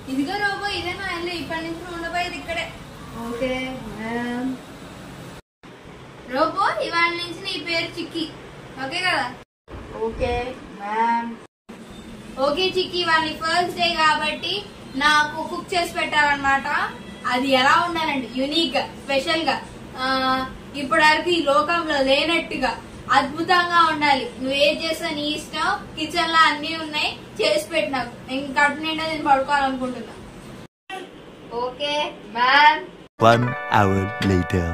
ఇదిగో రోబో, ఇదే మా ఇల్లు. ఇప్పటి నుంచి ఉండబోయేది ఇక్కడే. Okay ma'am. రోబో, ఇవాళ నుంచి నీ పేరు చిక్కి, ఓకే కదా? Okay ma'am. ఓకే చిక్కి, ఇవాళ ఫస్ట్ డే కాబట్టి నాకు కుక్ చేసి పెట్టాలన్నమాట. అది ఎలా ఉండాలంటే యూనిక్ గా, స్పెషల్ గా, ఇప్పటి వరకు ఈ లోకంలో లేనట్టుగా అద్భుతంగా ఉండాలి. నువ్వేం చేస్తా నీ ఇష్టం. కిచెన్ లో అన్ని ఉన్నాయి, చేసి పెట్టినావు. ఇంక కడుపు నిండా నేను పడుకోవాలనుకుంటున్నా. Okay ma'am. 1 hour later.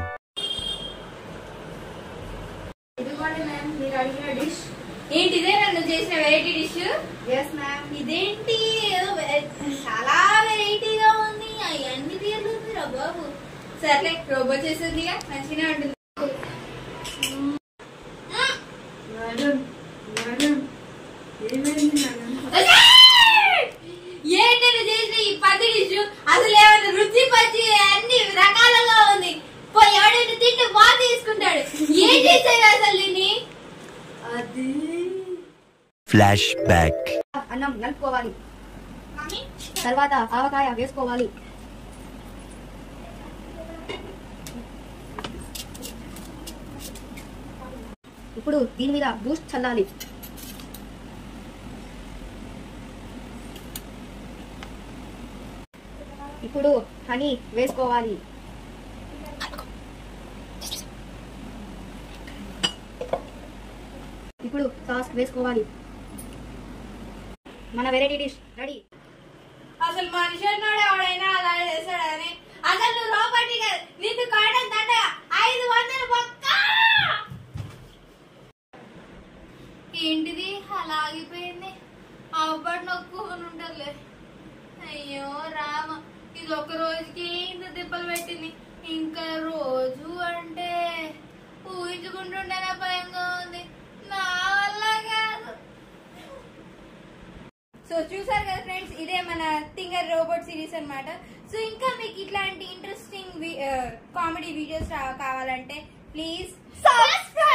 ఇదిగోండి మ్యామ్ మీరు అడిగిన డిష్. ఏంటిదే నన్ను చేసిన వెరైటీ డిష్? Yes ma'am. ఇదేంటి ఏదో చాలా వెరైటీగా ఉంది. అవన్నీ తీరుతుంది రా బాబు. సర్లే, రోబో చేసేదిగా మంచిగానే ఉంటుంది. మేడం మేడం ఏమైంది మేడం? ఏంటి చేసిన ఈ పది డిష్? అసలు ఏమైనా రుచి పచ్చి అన్ని రకాలుగా ఉంది. పోయి ఎవడైనా తింటే బాగా తీసుకుంటాడు. ఏం చేసేది అసలు దీన్ని? అది ఫ్లాష్ బ్యాక్. అన్నం కలుపుకోవాలి, తర్వాత ఆవకాయ వేసుకోవాలి. ఇప్పుడు దీని మీద బూస్ట్ చల్లాలి. ఇప్పుడు హనీ వేసుకోవాలి. ఇప్పుడు సాస్ వేసుకోవాలి. మన వెరైటీ డిష్ రెడీ. అసలు మనిషి అన్నాడు ఎవడైనా అలా చేశాడని. అసలు నువ్వు రోబోటి కదా, నిన్ను కాయడం దండ 500 బొక్క. ఏంటిది అలా ఆగిపోయింది? అవ్వబడి నొక్కుని ఉంటదిలే. అయ్యో రామ, ఇది ఒక రోజుకి ఇంత దెబ్బలు పెట్టింది. ఇంకా రోజు అంటే ఊహించుకుంటుంటేనే భయంగా ఉంది. నా వల్ల కాదు. సో చూసారు కదా ఫ్రెండ్స్, ఇదే మన థింగర్ రోబోట్ సిరీస్ అన్నమాట. సో ఇంకా మీకు ఇట్లాంటి ఇంట్రెస్టింగ్ కామెడీ వీడియోస్ కావాలంటే ప్లీజ్ సబ్స్క్రైబ్.